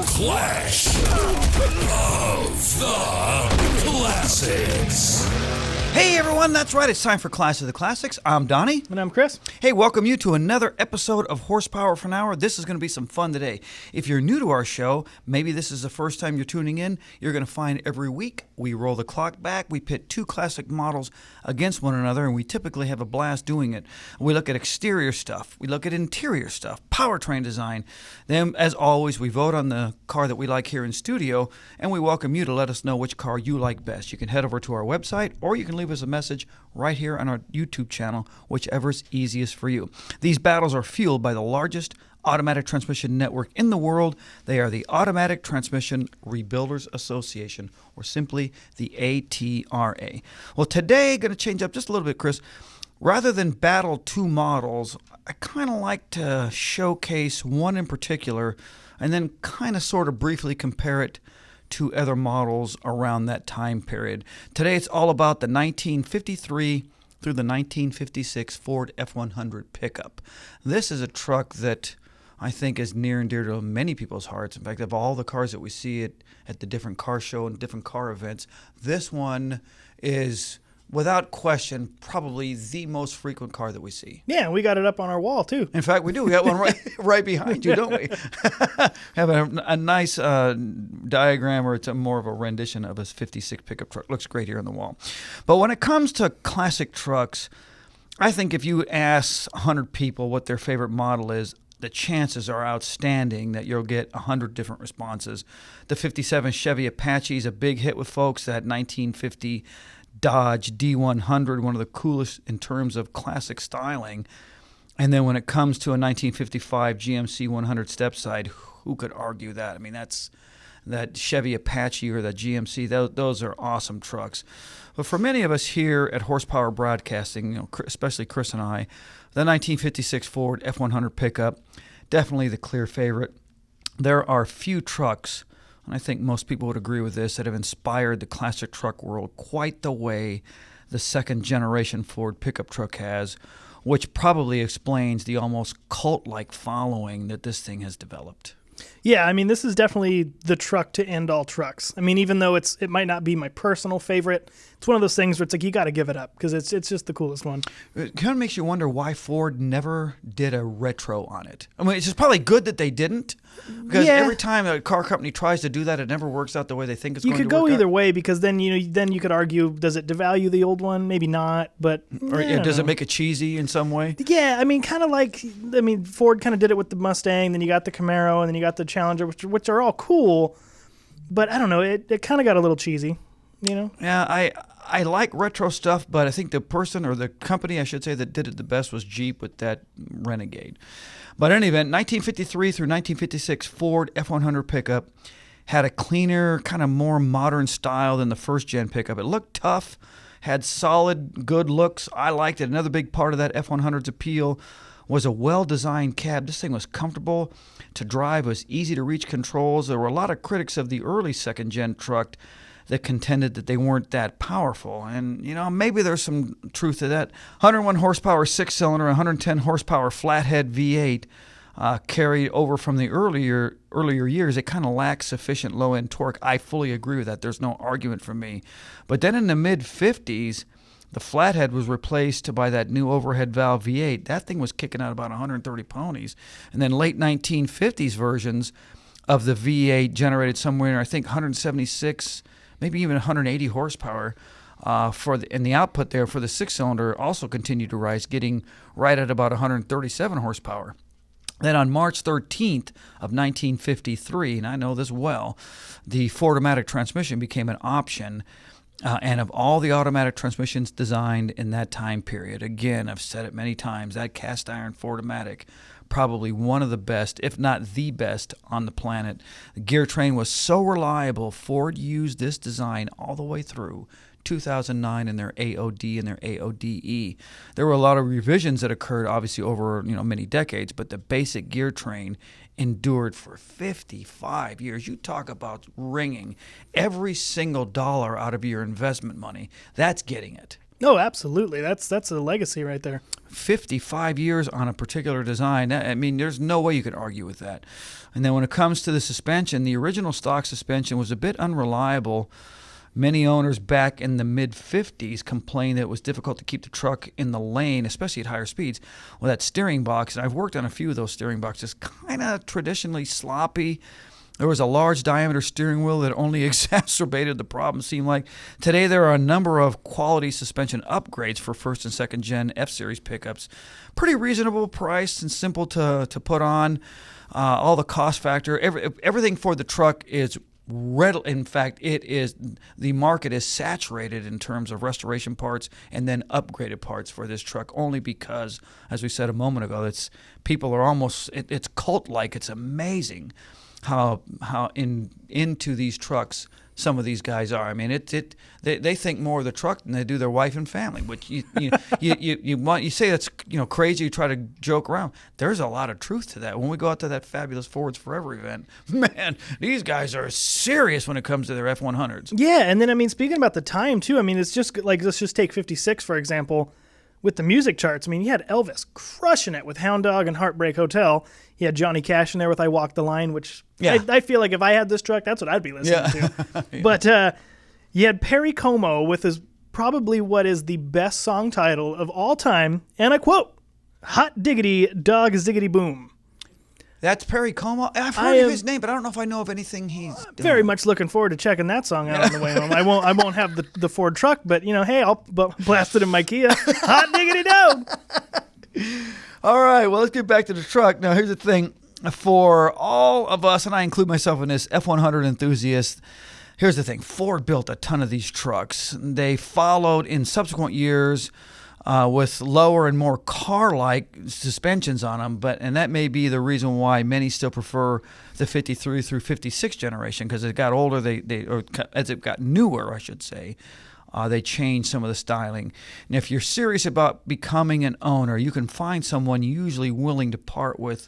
Clash of the Classics. Hey everyone, that's right, it's time for Clash of the Classics. I'm Donnie. And I'm Chris. Hey, welcome you to another episode of Horsepower for an Hour. This is going to be some fun today. If you're new to our show, maybe this is the first time you're tuning in, you're going to find every week we roll the clock back, we pit two classic models against one another, and we typically have a blast doing it. We look at exterior stuff, we look at interior stuff, powertrain design. Then, as always, we vote on the car that we like here in studio, and we welcome you to let us know which car you like best. You can head over to our website, or you can leave us a message right here on our YouTube channel, whichever is easiest for you. These battles are fueled by the largest automatic transmission network in the world. They are the Automatic Transmission Rebuilders Association, or simply the ATRA. Well, today, going to change up just a little bit, Chris. Rather than battle two models, I kind of like to showcase one in particular and then kind of sort of briefly compare it to other models around that time period. Today it's all about the 1953 through the 1956 Ford F100 pickup. This is a truck that I think is near and dear to many people's hearts. In fact, of all the cars that we see at the different car show and different car events, this one is, without question, probably the most frequent car that we see. Yeah, we got it up on our wall, too. In fact, we do. We got one right behind you, don't we? Have a nice diagram, or it's more of a rendition of a 56 pickup truck. Looks great here on the wall. But when it comes to classic trucks, I think if you ask 100 people what their favorite model is, the chances are outstanding that you'll get 100 different responses. The 57 Chevy Apache is a big hit with folks. That 1950 Dodge D100, one of the coolest in terms of classic styling. And then when it comes to a 1955 GMC 100 stepside, who could argue that? I mean, that's that Chevy Apache or that GMC, those are awesome trucks. But for many of us here at Horsepower Broadcasting, especially Chris and I, the 1956 Ford F100 pickup, definitely the clear favorite. There are few trucks, and I think most people would agree with this, that have inspired the classic truck world quite the way the second-generation Ford pickup truck has, which probably explains the almost cult-like following that this thing has developed. Yeah, I mean, this is definitely the truck to end all trucks. I mean, even though it might not be my personal favorite, it's one of those things where it's like you got to give it up because it's just the coolest one. It kind of makes you wonder why Ford never did a retro on it. I mean, it's just probably good that they didn't, because every time a car company tries to do that, it never works out the way they think it's going to work out. You could go either way, because then you could argue, does it devalue the old one? Maybe not, but or does it make it cheesy in some way? Yeah, I mean, kind of like, Ford kind of did it with the Mustang, then you got the Camaro, and then you got the Challenger, which are all cool, but I don't know, it kind of got a little cheesy, Yeah, I like retro stuff, but I think the person, or the company, I should say, that did it the best was Jeep with that Renegade. But in any event, 1953 through 1956 Ford F100 pickup had a cleaner, kind of more modern style than the first-gen pickup. It looked tough, had solid, good looks. I liked it. Another big part of that F100's appeal was a well-designed cab. This thing was comfortable to drive, was easy to reach controls. There were a lot of critics of the early second-gen truck that contended that they weren't that powerful. And, maybe there's some truth to that. 101 horsepower six-cylinder, 110 horsepower flathead V8 carried over from the earlier years. It kind of lacks sufficient low-end torque. I fully agree with that. There's no argument from me. But then in the mid-50s, the flathead was replaced by that new overhead valve V8. That thing was kicking out about 130 ponies. And then late 1950s versions of the V8 generated somewhere, I think, 176, maybe even 180 horsepower. And the output there for the six-cylinder also continued to rise, getting right at about 137 horsepower. Then on March 13th of 1953, and I know this well, the Ford-O-Matic transmission became an option. And of all the automatic transmissions designed in that time period, again, I've said it many times, that cast iron Ford-O-Matic, probably one of the best, if not the best, on the planet. The gear train was so reliable, Ford used this design all the way through 2009 in their AOD and their AODE. There were a lot of revisions that occurred, obviously, over many decades, but the basic gear train endured for 55 years. You talk about wringing every single dollar out of your investment money. That's getting it. Oh, absolutely. That's a legacy right there. 55 years on a particular design. I mean, there's no way you could argue with that. And then when it comes to the suspension, the original stock suspension was a bit unreliable. Many owners back in the mid-50s complained that it was difficult to keep the truck in the lane, especially at higher speeds. Well, that steering box, and I've worked on a few of those steering boxes, kind of traditionally sloppy. There was a large diameter steering wheel that only exacerbated the problem, seemed like. Today, there are a number of quality suspension upgrades for first and second gen F-Series pickups. Pretty reasonable price and simple to put on. All the cost factor, everything for the truck is readily. In fact, the market is saturated in terms of restoration parts and then upgraded parts for this truck, only because, as we said a moment ago, people are almost, it's cult-like. It's amazing how into these trucks some of these guys are. I mean, they think more of the truck than they do their wife and family. Which you say that's crazy. You try to joke around. There's a lot of truth to that. When we go out to that fabulous Fords Forever event, man, these guys are serious when it comes to their F100s. Yeah, and then I mean, speaking about the time too. I mean, it's just like, let's just take 56 for example. With the music charts, I mean, you had Elvis crushing it with Hound Dog and Heartbreak Hotel. You had Johnny Cash in there with I Walk the Line, which I feel like if I had this truck, that's what I'd be listening to. Yeah. But you had Perry Como with his probably what is the best song title of all time, and I quote, "Hot Diggity Dog Ziggity Boom." That's Perry Como. I've heard of his name, but I don't know if I know of anything he's done. Very much looking forward to checking that song out on the way home. I won't have the Ford truck, but hey, I'll blast it in my Kia. Hot diggity dog. All right, well, let's get back to the truck. Now, here's the thing. For all of us, and I include myself in this, F100 enthusiasts, here's the thing. Ford built a ton of these trucks. They followed in subsequent years with lower and more car-like suspensions on them, and that may be the reason why many still prefer the 53 through 56 generation, because as it got older, or as it got newer, I should say, they changed some of the styling. And if you're serious about becoming an owner, you can find someone usually willing to part with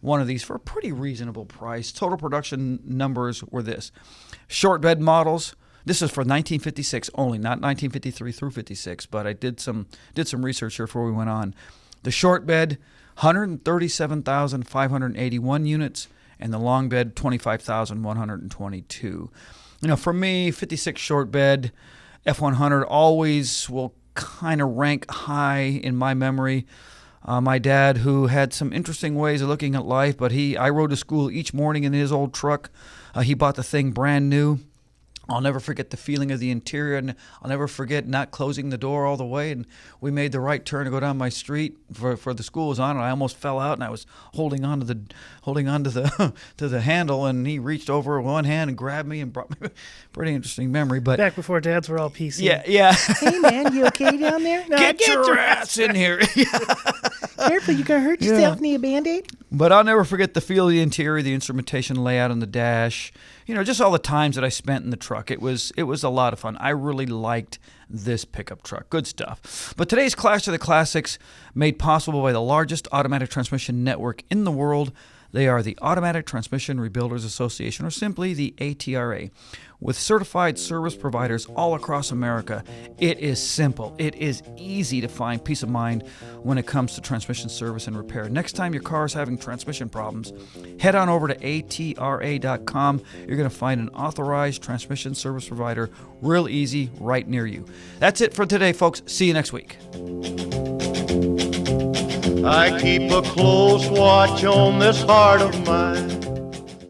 one of these for a pretty reasonable price. Total production numbers were this. Short bed models. This is for 1956 only, not 1953 through 56, but I did some research here before we went on. The short bed, 137,581 units, and the long bed, 25,122. For me, 56 short bed, F100 always will kind of rank high in my memory. My dad, who had some interesting ways of looking at life, but I rode to school each morning in his old truck. He bought the thing brand new. I'll never forget the feeling of the interior, and I'll never forget not closing the door all the way. And we made the right turn to go down my street for the school was on, and I almost fell out, and I was holding on to the to the handle, and he reached over with one hand and grabbed me and brought me. Pretty interesting memory. But back before dads were all PC. Yeah. Hey man, you okay down there? No, get your ass in here. Careful, you gonna hurt yourself. Need a Band-Aid? But I'll never forget the feel of the interior, the instrumentation layout on the dash. Just all the times that I spent in the truck. It was a lot of fun. I really liked this pickup truck. Good stuff. But today's Clash of the Classics, made possible by the largest automatic transmission network in the world. They are the Automatic Transmission Rebuilders Association, or simply the ATRA. With certified service providers all across America, it is simple. It is easy to find peace of mind when it comes to transmission service and repair. Next time your car is having transmission problems, head on over to atra.com. You're going to find an authorized transmission service provider real easy right near you. That's it for today, folks. See you next week. I keep a close watch on this heart of mine.